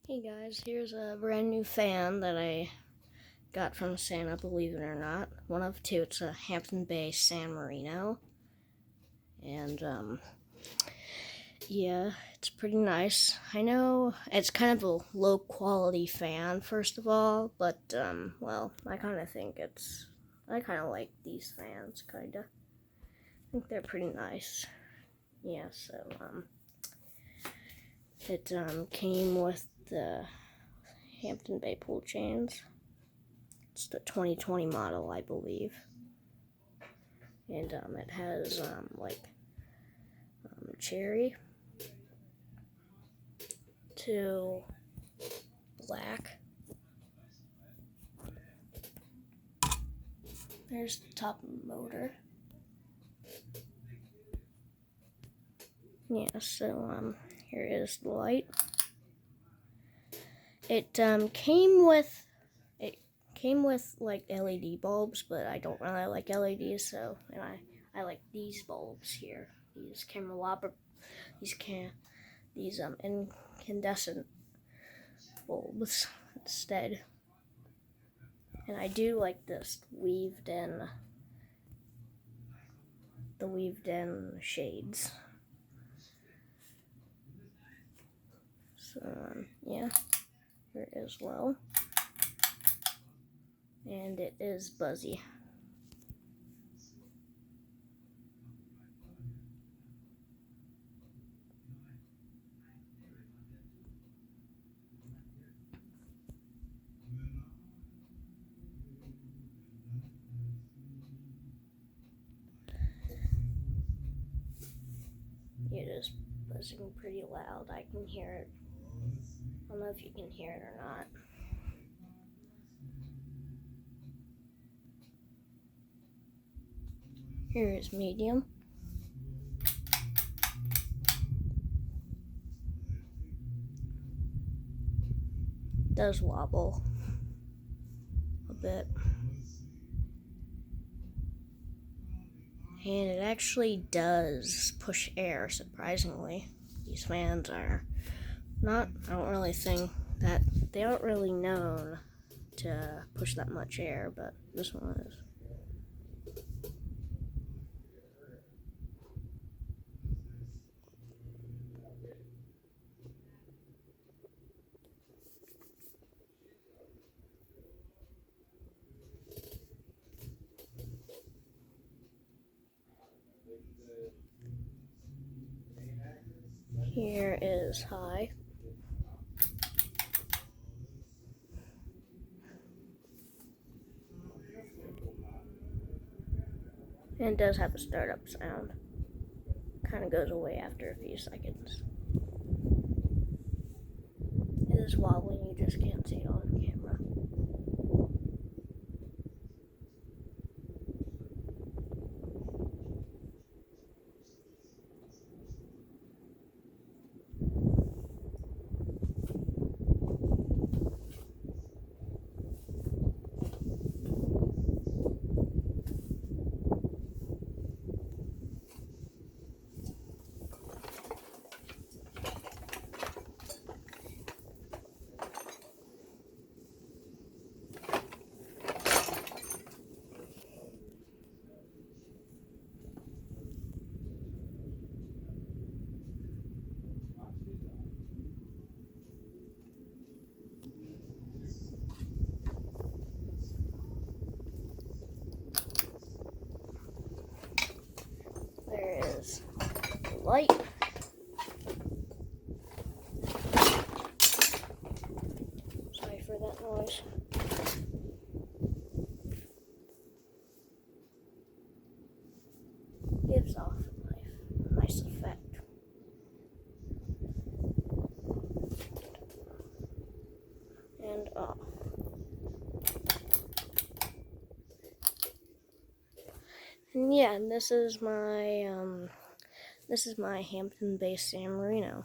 Hey guys, here's a brand new fan that I got from Santa, believe it or not. One of two. It's a Hampton-based San Marino. And, yeah, it's pretty nice. I know it's kind of a low-quality fan, first of all, but, well, I kind of like these fans, kind of. I think they're pretty nice. Yeah, so, it, came with the Hampton Bay pool chains. It's the 2020 model, I believe. And it has cherry to black. There's the top motor. Yeah, so here is the light. It came with like LED bulbs, but I don't really like LEDs, so I like these bulbs here. These incandescent bulbs instead. And I do like this weaved in shades. So yeah, here as well. And it is buzzy. It is buzzing pretty loud. I can hear it. I don't know if you can hear it or not. Here is medium. It does wobble a bit. And it actually does push air, surprisingly. These fans are I don't really think that they aren't really known to push that much air, but this one is. Here is high. And it does have a startup sound. Kind of goes away after a few seconds. It is wobbling, you just can't see it on camera. There is the light. Sorry for that noise. Gives off a nice effect. And off. And yeah, this is my Hampton-based San Marino.